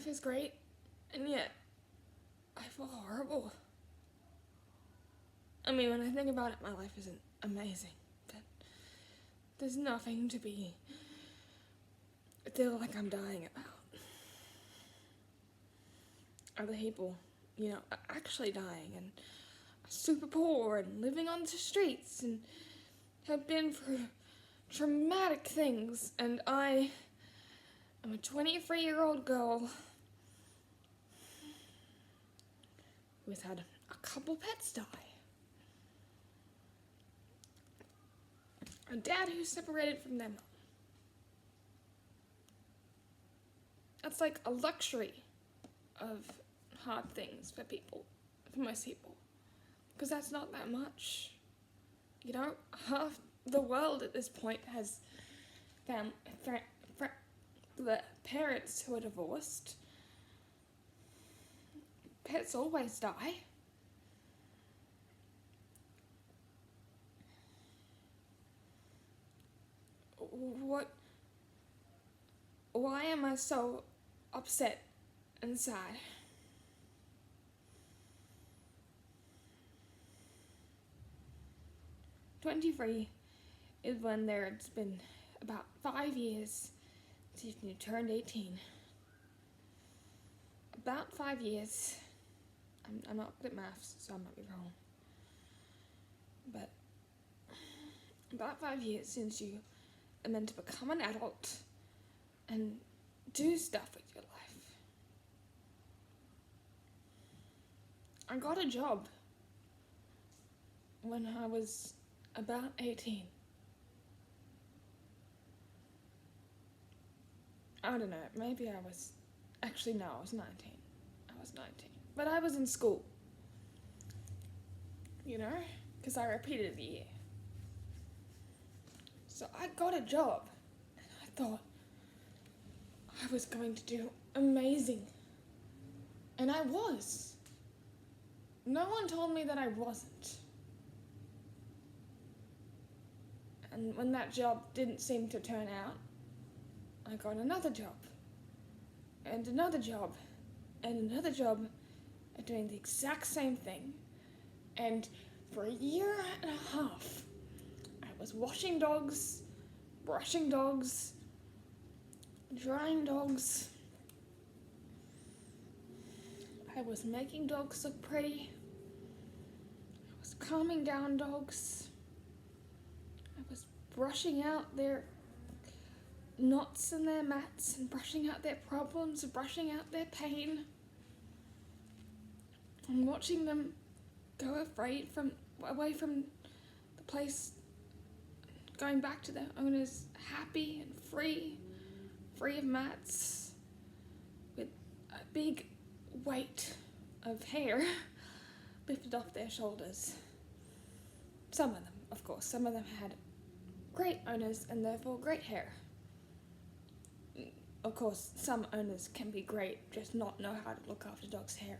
is great, and yet I feel horrible. I mean, when I think about it, my life isn't amazing, but there's nothing to feel like I'm dying about. Other people, are actually dying and are super poor and living on the streets and have been through traumatic things, and I am a 23-year-old girl who's had a couple pets die. A dad who's separated from their mom. That's like a luxury of hard things for most people. Because that's not that much. Half the world at this point has the parents who are divorced. Pets always die. Why am I so upset and sad? "23 is when there's been about 5 years since you turned 18. About 5 years. I'm not good at maths, so I might be wrong. But about 5 years since you are meant to become an adult and do stuff with your life. I got a job when I was about 18. I don't know, maybe I was... Actually, no, I was 19. But I was in school. Because I repeated the year. So I got a job, and I thought I was going to do amazing. And I was. No one told me that I wasn't. And when that job didn't seem to turn out, I got another job. And another job. And another job at doing the exact same thing. And for a year and a half, I was washing dogs, brushing dogs, drying dogs. I was making dogs look pretty. I was calming down dogs. I was brushing out their knots in their mats and brushing out their problems and brushing out their pain. And watching them go away from the place, going back to their owners happy and free of mats, with a big weight of hair lifted off their shoulders. Some of them, of course, had great owners and therefore great hair. Of course, some owners can be great, just not know how to look after dogs' hair.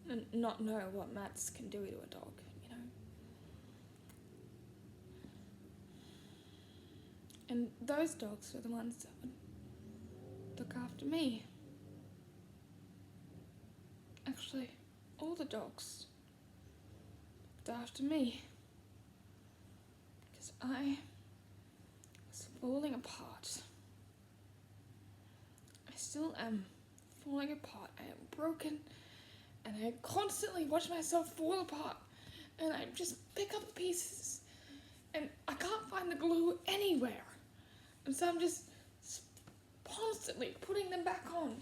And not know what mats can do to a dog, And those dogs were the ones that would look after me. Actually, all the dogs looked after me. Because I was falling apart. I still am falling apart. I am broken. And I constantly watch myself fall apart. And I just pick up the pieces. And I can't find the glue anywhere. And so I'm just constantly putting them back on.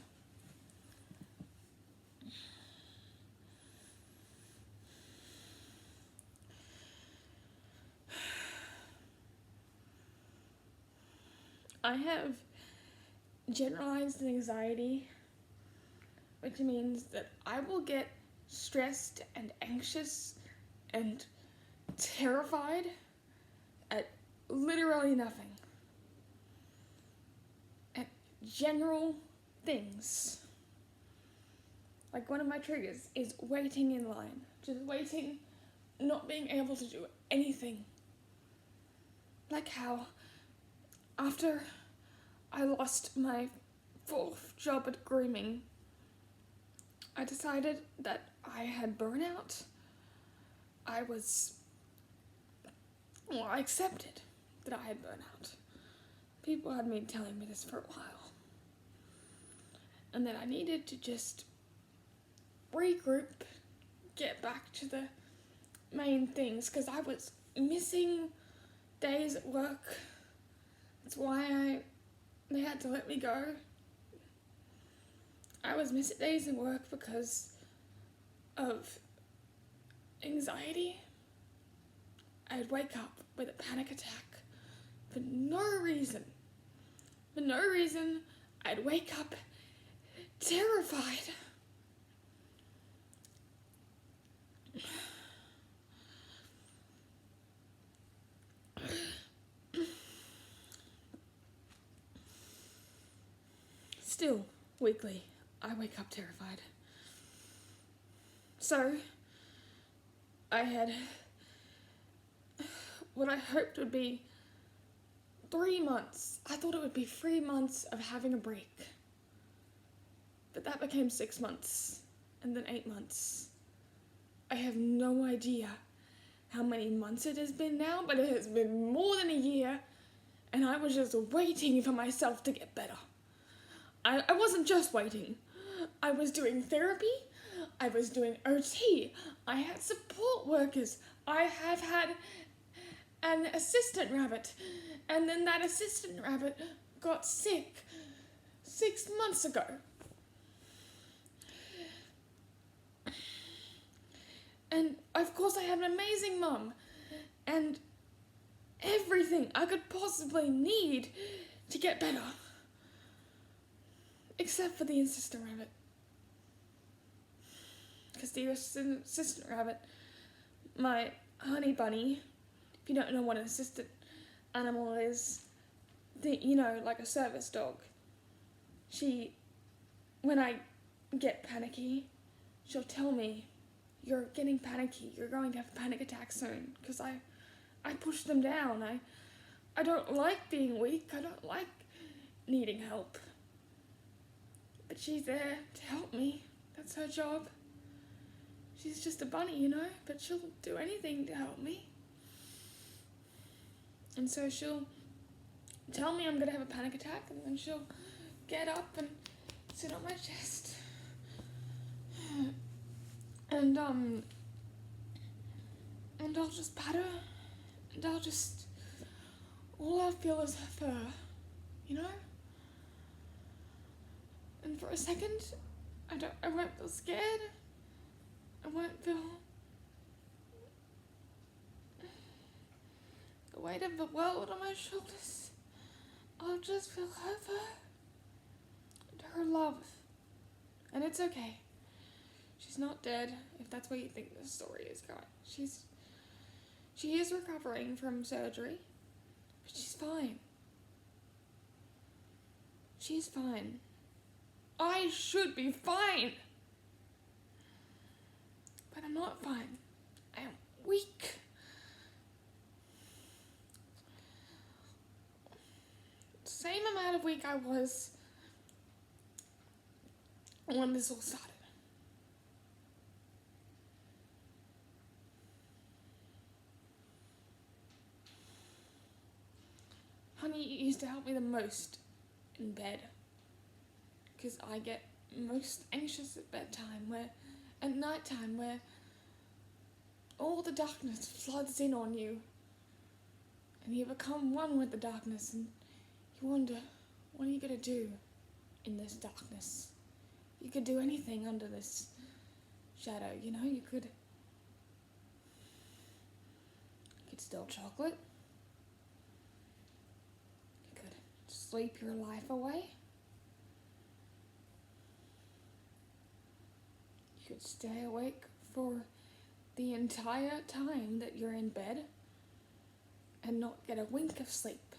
I have generalized anxiety, which means that I will get stressed and anxious and terrified at literally nothing. At general things. Like one of my triggers is waiting in line. Just waiting, not being able to do anything. Like how after I lost my 4th job at grooming, I decided that I had burnout. I accepted that I had burnout. People had been telling me this for a while. And that I needed to just regroup, get back to the main things, because I was missing days at work. That's why they had to let me go. I was missing days at work because of anxiety. I'd wake up with a panic attack for no reason. For no reason, I'd wake up terrified. Still, weekly, I wake up terrified. So, I had what I hoped would be 3 months. I thought it would be 3 months of having a break. But that became 6 months, and then 8 months. I have no idea how many months it has been now, but it has been more than a year, and I was just waiting for myself to get better. I wasn't just waiting. I was doing therapy, I was doing OT, I had support workers, I have had an assistant rabbit, and then that assistant rabbit got sick 6 months ago. And of course I had an amazing mum, and everything I could possibly need to get better. Except for the assistant rabbit. Because the assistant rabbit, my honey bunny, if you don't know what an assistant animal is, like a service dog, when I get panicky, she'll tell me, "You're getting panicky, you're going to have a panic attack soon," because I push them down. I don't like being weak, I don't like needing help. But she's there to help me, that's her job. She's just a bunny, but she'll do anything to help me. And so she'll tell me I'm gonna have a panic attack, and then she'll get up and sit on my chest. And I'll just pat her, and all I'll feel is her fur, And for a second, I won't feel scared. I won't feel the weight of the world on my shoulders. I'll just feel her fur and her love. And it's okay. She's not dead, if that's where you think the story is going. She is recovering from surgery, but she's fine. She's fine. I should be fine. But I'm not fine. I am weak. Same amount of weak I was when this all started. Honey used to help me the most in bed, because I get most anxious at bedtime, at nighttime, where all the darkness floods in on you, and you become one with the darkness, and you wonder, what are you going to do in this darkness? You could do anything under this shadow, you could steal chocolate, you could sleep your life away, you could stay awake for the entire time that you're in bed and not get a wink of sleep.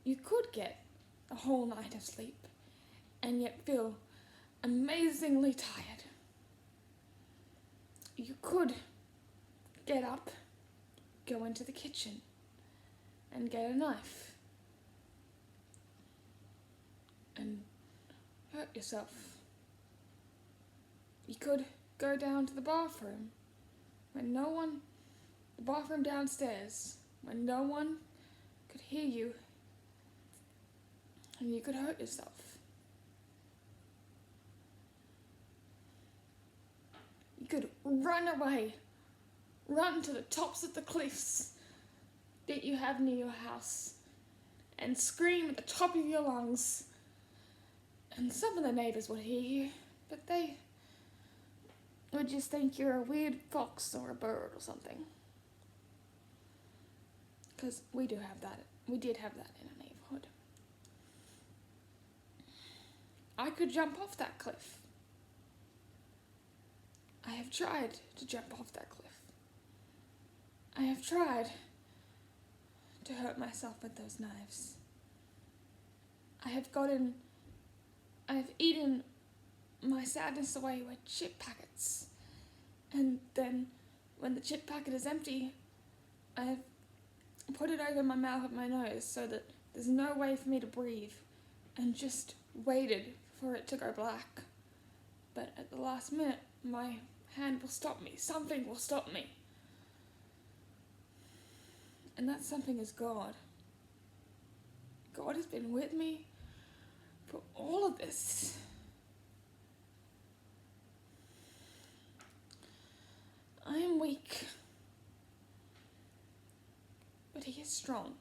You could get a whole night of sleep and yet feel amazingly tired. You could get up, go into the kitchen and get a knife and hurt yourself. You could go down to the bathroom the bathroom downstairs, when no one could hear you, and you could hurt yourself. You could run away, run to the tops of the cliffs that you have near your house, and scream at the top of your lungs. And some of the neighbours would hear you, but they would just think you're a weird fox or a bird or something. Because we did have that in our neighbourhood. I could jump off that cliff. I have tried to jump off that cliff. I have tried to hurt myself with those knives. I have eaten my sadness away with chip packets. And then when the chip packet is empty, I've put it over my mouth and my nose so that there's no way for me to breathe, and just waited for it to go black. But at the last minute, my hand will stop me. Something will stop me. And that something is God. God has been with me for all of this. I am weak, but He is strong.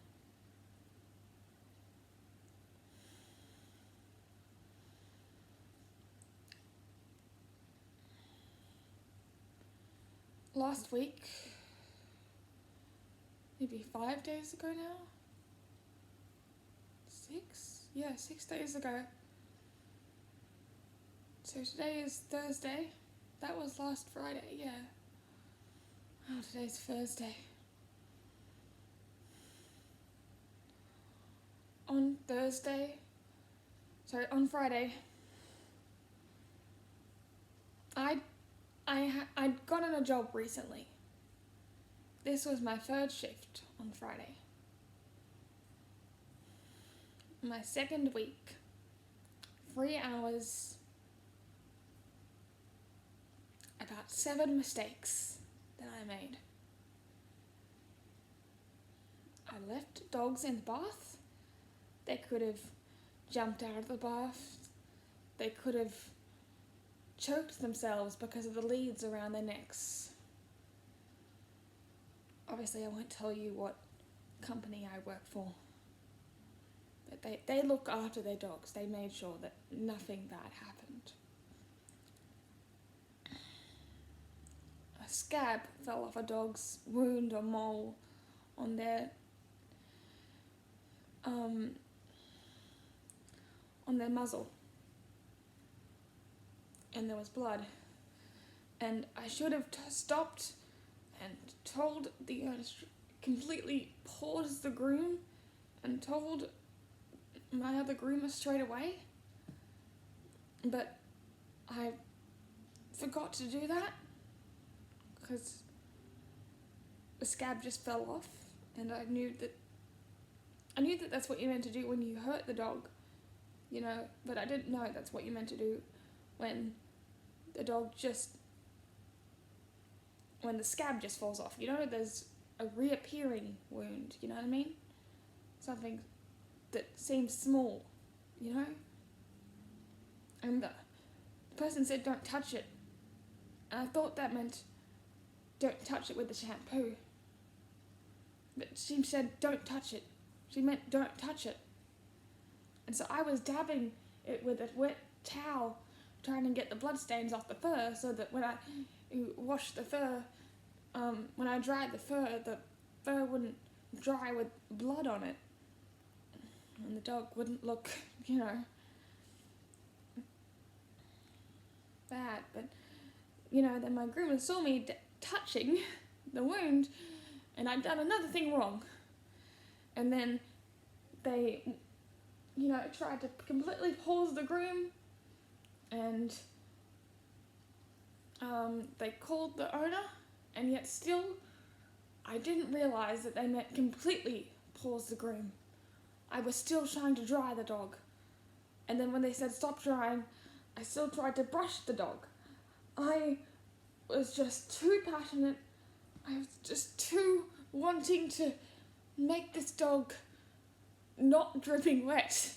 Last week, maybe 5 days ago now? 6? Yeah, 6 days ago. So today is Thursday. That was last Friday, yeah. Oh, today's Thursday. On Friday, I'd gotten a job recently. This was my third shift on Friday. My second week, 3 hours, about 7 mistakes that I made. I left dogs in the bath. They could have jumped out of the bath. They could have choked themselves because of the leads around their necks. Obviously, I won't tell you what company I work for. But they look after their dogs. They made sure that nothing bad happened. A scab fell off a dog's wound or mole on their muzzle, and there was blood, and I should have stopped and told the completely paused the groom and told my other groomer straight away, but I forgot to do that because the scab just fell off, and I knew that that's what you meant to do when you hurt the dog, you know, but I didn't know that's what you meant to do when the scab just falls off. You know, there's a reappearing wound, you know what I mean? Something that seems small, you know? And the person said, don't touch it. And I thought that meant don't touch it with the shampoo. But she said, don't touch it. She meant don't touch it. And so I was dabbing it with a wet towel, trying to get the blood stains off the fur so that when I washed the fur, when I dried the fur wouldn't dry with blood on it. And the dog wouldn't look, you know, bad. But, you know, then my groomer saw me touching the wound, and I'd done another thing wrong. And then they, you know, tried to completely pause the groom, and they called the owner, and yet still I didn't realise that they meant completely pause the groom. I was still trying to dry the dog. And then when they said stop trying, I still tried to brush the dog. I was just too passionate. I was just too wanting to make this dog not dripping wet.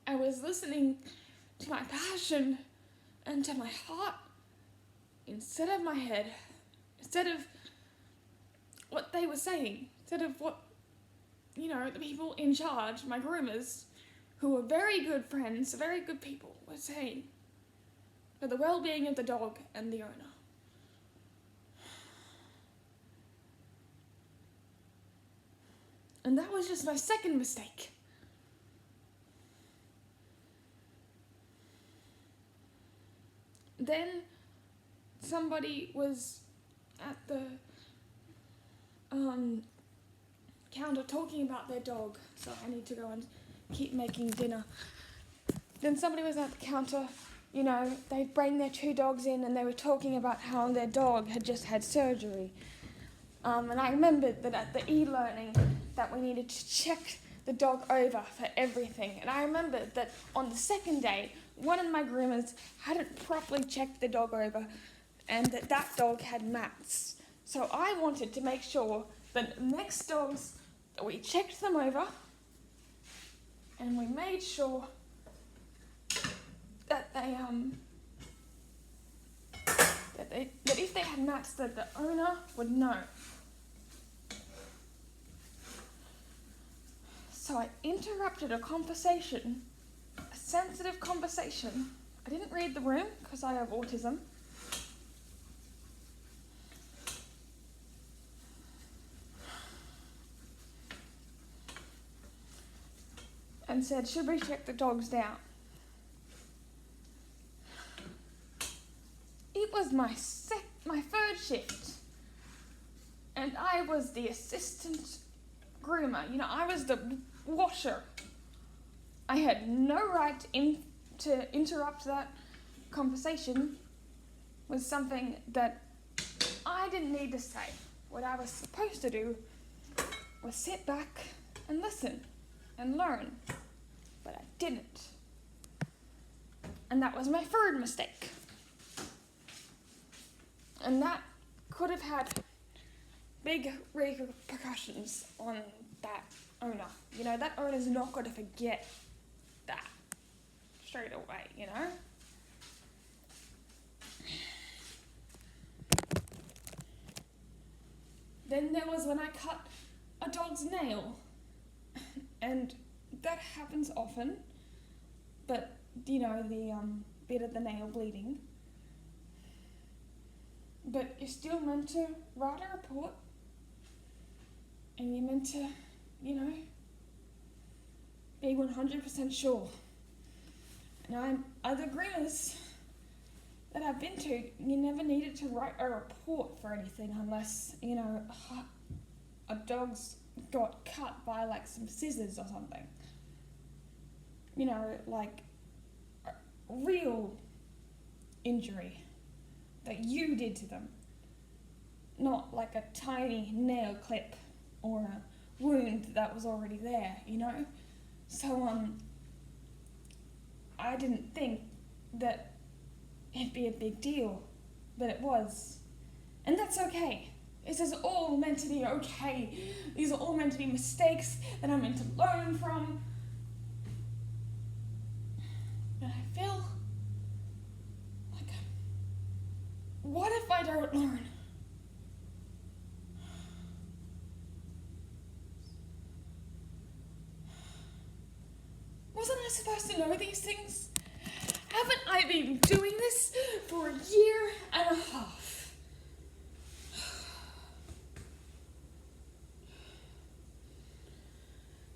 I was listening to my passion and to my heart instead of my head, instead of what they were saying, instead of what, the people in charge, my groomers, who were very good friends, very good people, were saying for the well-being of the dog and the owner. And that was just my second mistake. Then somebody was at the counter talking about their dog. So I need to go and keep making dinner. Then somebody was at the counter, they'd bring their 2 dogs in and they were talking about how their dog had just had surgery. And I remembered that at the e-learning that we needed to check the dog over for everything. And I remembered that on the second day, one of my groomers hadn't properly checked the dog over and that dog had mats. So I wanted to make sure that the next dogs, that we checked them over and we made sure that that if they had mats, that the owner would know. So I interrupted a conversation, a sensitive conversation. I didn't read the room because I have autism. And said, should we check the dogs down? It was my third shift. And I was the assistant groomer. I was the washer. I had no right to interrupt that conversation with something that I didn't need to say. What I was supposed to do was sit back and listen and learn, but I didn't. And that was my third mistake. And that could have had big repercussions on that owner. That owner's not going to forget that straight away, Then there was when I cut a dog's nail. And that happens often, but, the bit of the nail bleeding. But you're still meant to write a report, and you're meant to, be 100% sure. And other groomers that I've been to, you never needed to write a report for anything unless, a dog's got cut by some scissors or something. Like a real injury that you did to them. Not like a tiny nail clip or a wound that was already there, So, I didn't think that it'd be a big deal, but it was. And that's okay. This is all meant to be okay. These are all meant to be mistakes that I'm meant to learn from. And I feel like, what if I don't learn? Wasn't I supposed to know these things? Haven't I been doing this for a year and a half?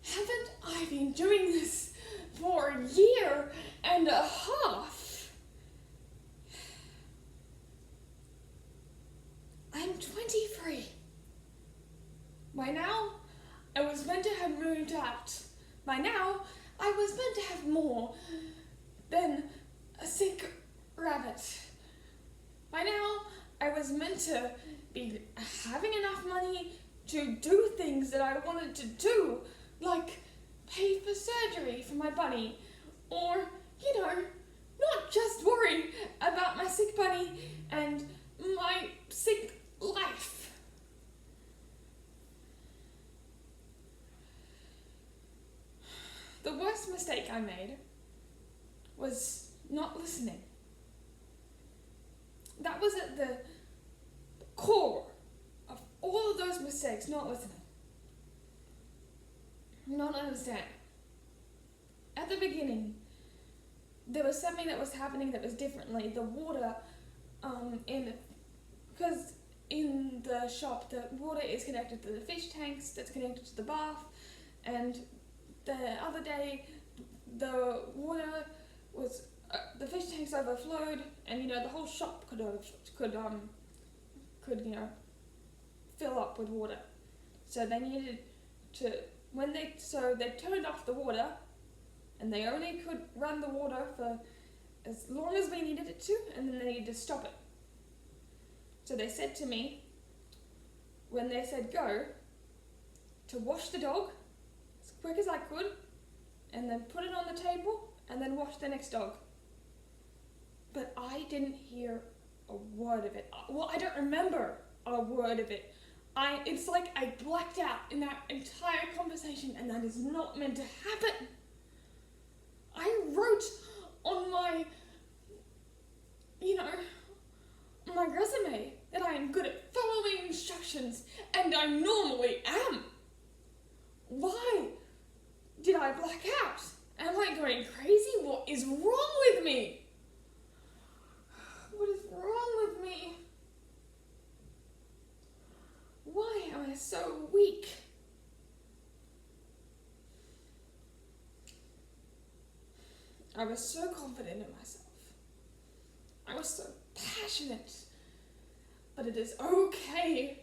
Haven't I been doing this for a year and a half? I'm 23. By now, I was meant to have moved out. By now, I was meant to have more than a sick rabbit. By now, I was meant to be having enough money to do things that I wanted to do, like pay for surgery for my bunny, or, not just worry about my sick bunny and my sick life. The worst mistake I made was not listening. That was at the core of all of those mistakes, not listening. Not understanding. At the beginning, there was something that was happening that was differently. The water, because in the shop, the water is connected to the fish tanks, that's connected to the bath, and the other day, the water was, the fish tanks overflowed, and the whole shop could fill up with water. So they needed to, they turned off the water, and they only could run the water for as long as we needed it to, and then they needed to stop it. So they said to me, when they said go, to wash the dog as quick as I could, and then put it on the table, and then wash the next dog. But I didn't hear a word of it. Well, I don't remember a word of it. It's like I blacked out in that entire conversation, and that is not meant to happen. I wrote on my resume that I am good at following instructions, and I normally am. Why did I black out? Am I going crazy? What is wrong with me? What is wrong with me? Why am I so weak? I was so confident in myself. I was so passionate. But it is okay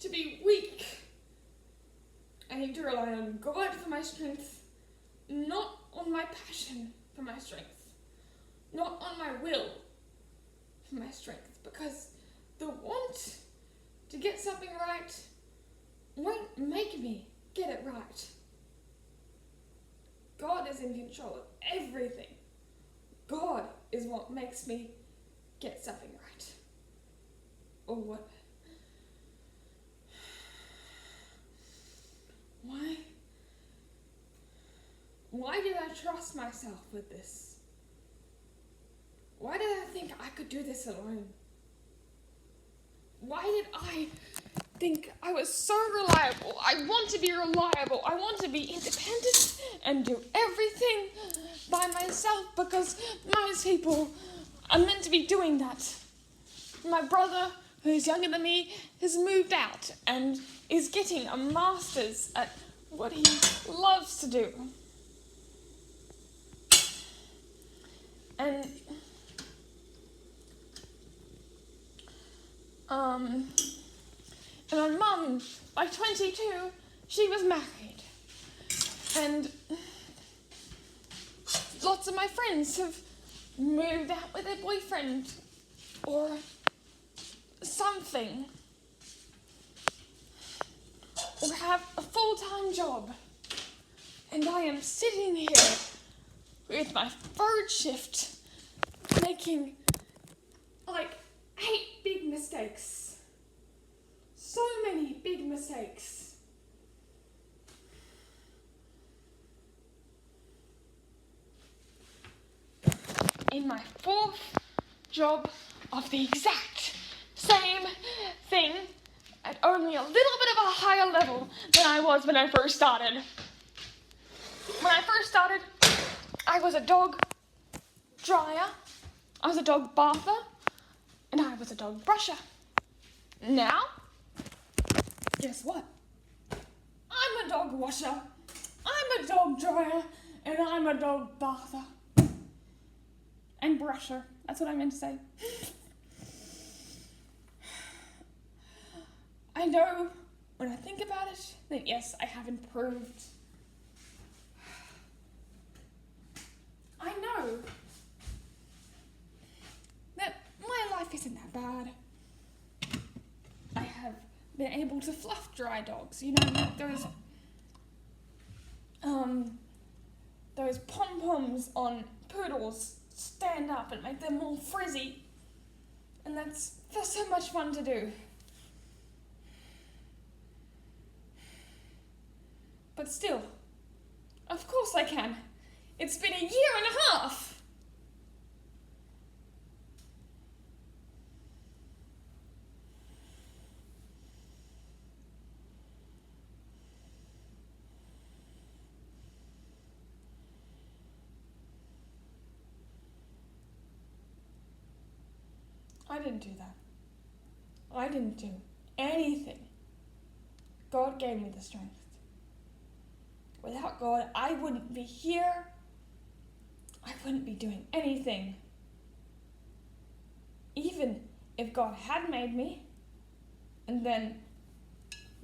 to be weak. I need to rely on God for my strength, not on my passion for my strength, not on my will for my strength, because the want to get something right won't make me get it right. God is in control of everything. God is what makes me get something right. Or what? Why did I trust myself with this? Why did I think I could do this alone? Why did I think I was so reliable? I want to be reliable. I want to be independent and do everything by myself, because most people are meant to be doing that. My brother, who's younger than me, has moved out and is getting a master's at what he loves to do. And my mum, by 22, she was married. And lots of my friends have moved out with their boyfriend or something, or have a full-time job. And I am sitting here with my third shift, making 8 big mistakes. So many big mistakes. In my 4th job of the exact same thing, at only a little bit of a higher level than I was when I first started. When I first started, I was a dog dryer, I was a dog bather, and I was a dog brusher. Now, guess what? I'm a dog washer, I'm a dog dryer, and I'm a dog bather. And brusher, that's what I meant to say. I know, when I think about it, that yes, I have improved. I know that my life isn't that bad. I have been able to fluff dry dogs. You know, make those pom-poms on poodles stand up and make them all frizzy. And that's so much fun to do. But still, of course I can. It's been a year and a half. I didn't do that. I didn't do anything. God gave me the strength. Without God, I wouldn't be here. I wouldn't be doing anything. Even if God had made me, and then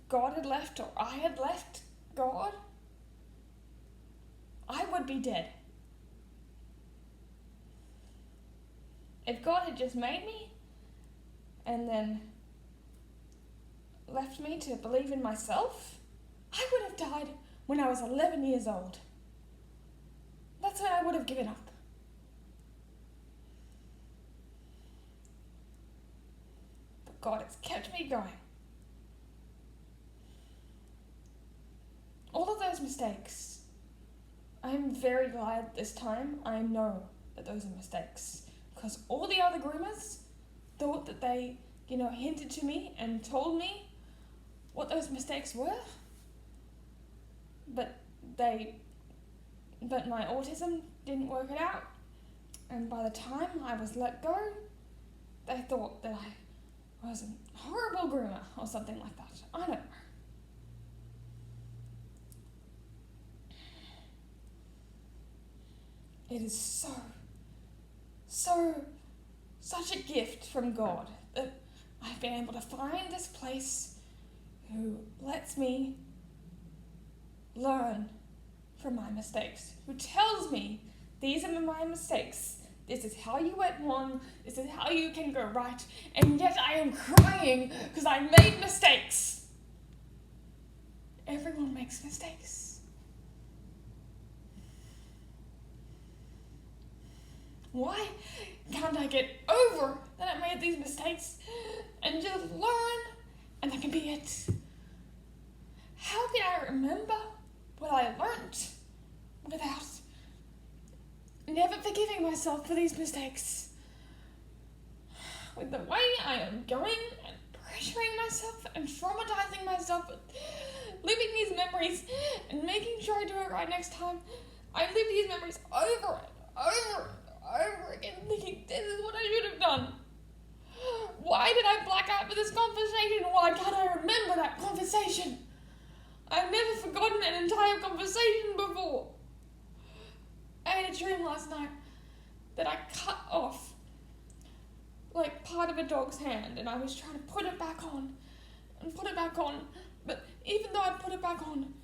God had left, or I had left God, I would be dead. If God had just made me, and then left me to believe in myself, I would have died when I was 11 years old. That's when I would have given up. But God has kept me going. All of those mistakes, I'm very glad this time I know that those are mistakes. Because all the other groomers thought that they, hinted to me and told me what those mistakes were. But my autism didn't work it out. And by the time I was let go, they thought that I was a horrible groomer or something like that. I don't know. It is such a gift from God that I've been able to find this place who lets me learn from my mistakes, who tells me these are my mistakes, this is how you went wrong, this is how you can go right, and yet I am crying because I made mistakes. Everyone makes mistakes. Why can't I get over that I made these mistakes and just learn and that can be it? How can I remember what I learnt without never forgiving myself for these mistakes? With the way I am going and pressuring myself and traumatizing myself with living these memories and making sure I do it right next time, I live these memories over and over again thinking this is what I should have done. Why did I black out for this conversation? Why can't I remember that conversation? I've never forgotten an entire conversation before. I had a dream last night that I cut off part of a dog's hand and I was trying to put it back on, but even though I put it back on,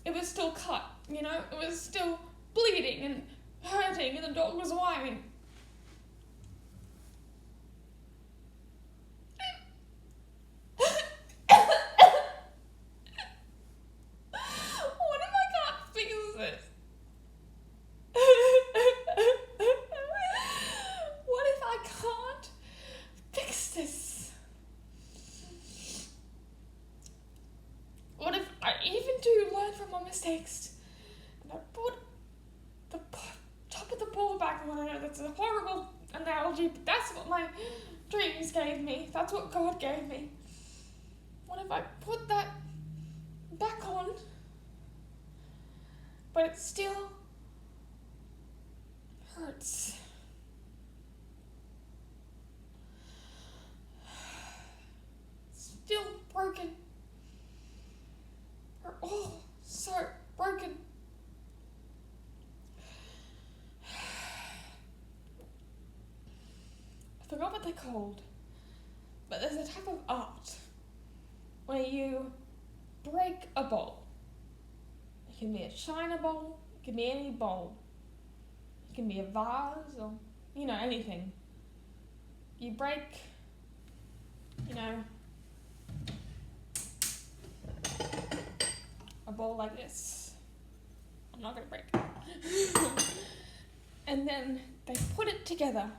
it was still cut, it was still bleeding and hurting and the dog was whining. What if I can't fix this? What if I can't fix this? What if I even do learn from my mistakes and I put the top of the ball back on? I know that's a horrible analogy, but that's what my dreams gave me. That's what God gave me. What if I put that back on, but it still hurts? Still broken. We're all so broken. I forgot what they're called, but there's a type of art where you break a bowl. It can be a china bowl, it can be any bowl. It can be a vase or, anything. You break, a ball like this. I'm not going to break it. And then they put it together.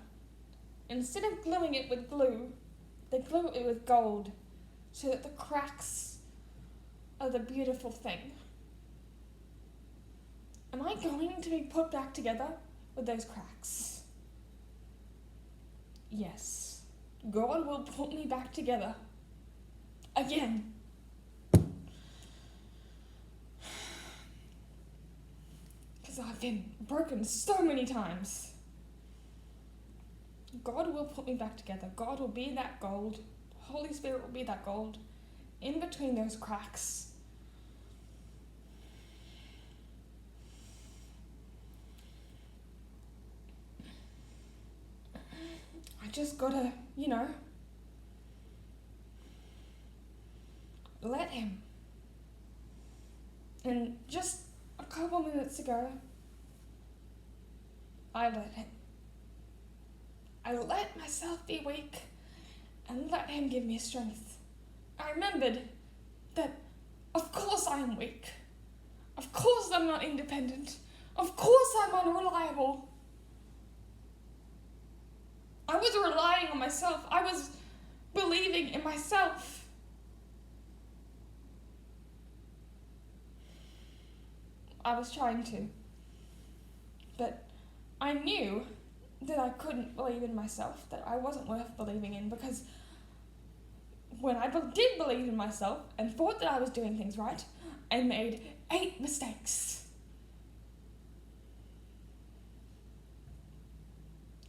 Instead of gluing it with glue, they glue it with gold so that the cracks are the beautiful thing. Am I going to be put back together with those cracks? Yes. God will put me back together. Again. Because I've been broken so many times. God will put me back together. God will be that gold. The Holy Spirit will be that gold in between those cracks. I just gotta, let him. And just a couple minutes ago, I let him. I let myself be weak and let him give me strength. I remembered that of course I am weak. Of course I'm not independent. Of course I'm unreliable. I was relying on myself. I was believing in myself. I was trying to. But I knew that I couldn't believe in myself, that I wasn't worth believing in, because when I did believe in myself and thought that I was doing things right, I made 8 mistakes.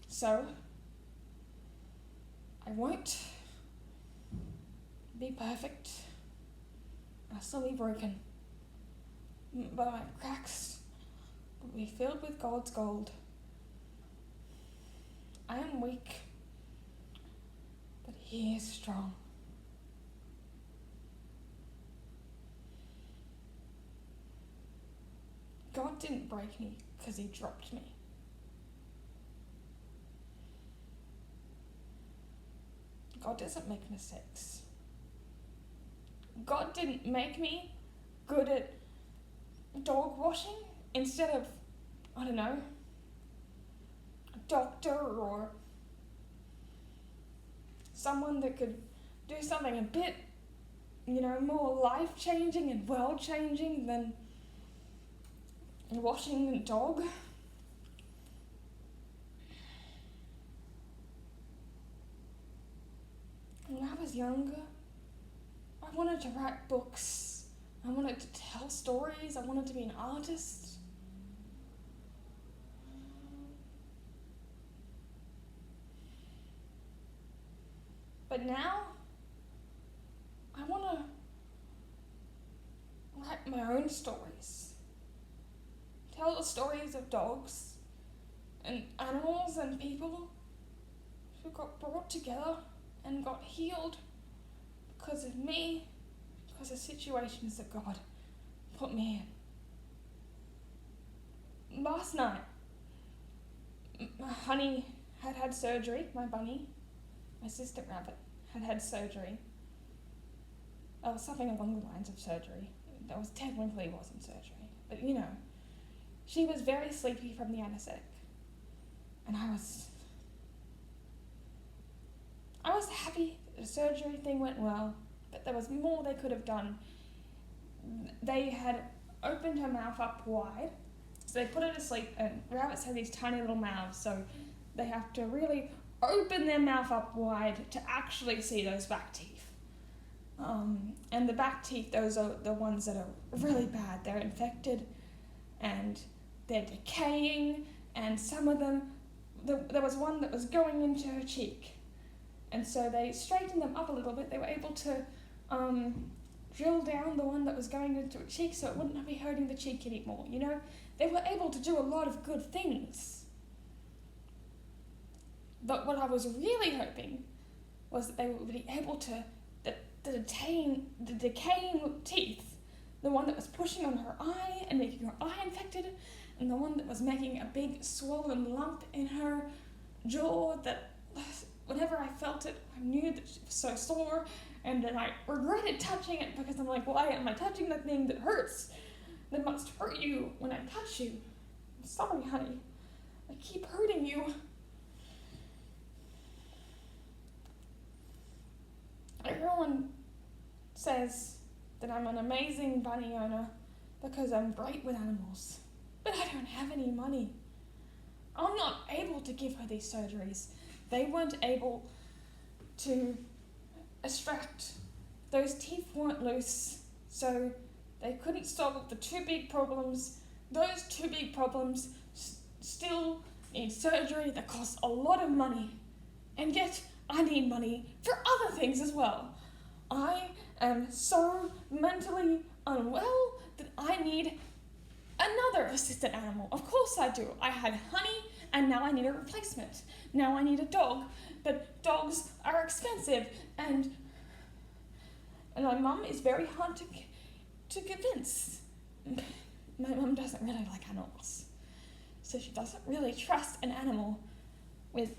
So, I won't be perfect. I'll still be broken. But my cracks will be filled with God's gold. I am weak, but He is strong. God didn't break me because He dropped me. God doesn't make mistakes. God didn't make me good at dog washing instead of, a doctor or someone that could do something a bit, more life-changing and world-changing than washing a dog. When I was younger, I wanted to write books. I wanted to tell stories. I wanted to be an artist. But now, I want to write my own stories. Tell the stories of dogs and animals and people who got brought together and got healed because of me, because of situations that God put me in. Last night, my honey had surgery, my bunny, my assistant rabbit, had surgery. It was something along the lines of surgery. That was technically wasn't surgery, but she was very sleepy from the anesthetic, and I was happy the surgery thing went well, but there was more they could have done. They had opened her mouth up wide, so they put her to sleep, and rabbits have these tiny little mouths, so they have to really open their mouth up wide to actually see those back teeth. And the back teeth, those are the ones that are really bad. They're infected and they're decaying, and some of them, there was one that was going into her cheek. And so they straightened them up a little bit. They were able to drill down the one that was going into her cheek so it wouldn't be hurting the cheek anymore. They were able to do a lot of good things. But what I was really hoping was that they would be able to, the decaying teeth, the one that was pushing on her eye and making her eye infected, and the one that was making a big swollen lump in her jaw that whenever I felt it, I knew that she was so sore, And then I regretted touching it because I'm like, why am I touching the thing that hurts? That must hurt you when I touch you. I'm sorry, honey. I keep hurting you. Everyone says that I'm an amazing bunny owner because I'm great with animals. But I don't have any money. I'm not able to give her these surgeries. They weren't able to extract. Those teeth weren't loose, so they couldn't solve the two big problems. Those two big problems still need surgery that costs a lot of money. And yet, I need money for other things as well. I am so mentally unwell that I need another assistant animal. Of course I do. I had Honey, and now I need a replacement. Now I need a dog, but dogs are expensive, and my mum is very hard to convince. My mum doesn't really like animals, so she doesn't really trust an animal with,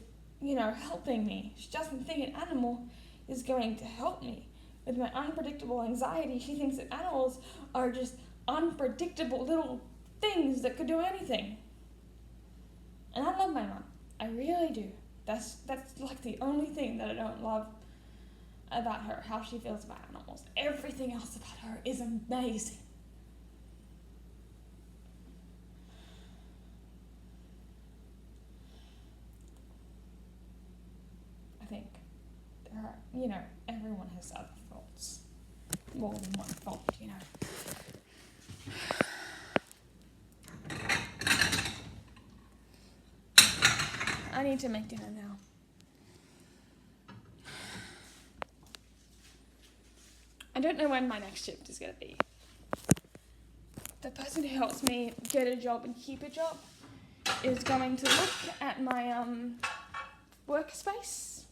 helping me. She doesn't think an animal is going to help me. With my unpredictable anxiety, she thinks that animals are just unpredictable little things that could do anything. And I love my mum. I really do. That's like the only thing that I don't love about her, how she feels about animals. Everything else about her is amazing. I think there are, everyone has other faults. More than one fault, I need to make dinner now. I don't know when my next shift is going to be. The person who helps me get a job and keep a job is going to look at my workspace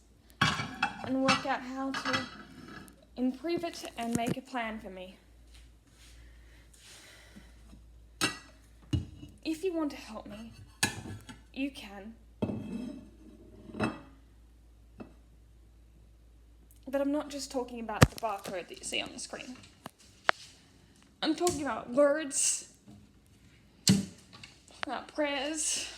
and work out how to improve it and make a plan for me. If you want to help me, you can. But I'm not just talking about the barcode that you see on the screen. I'm talking about words, about prayers,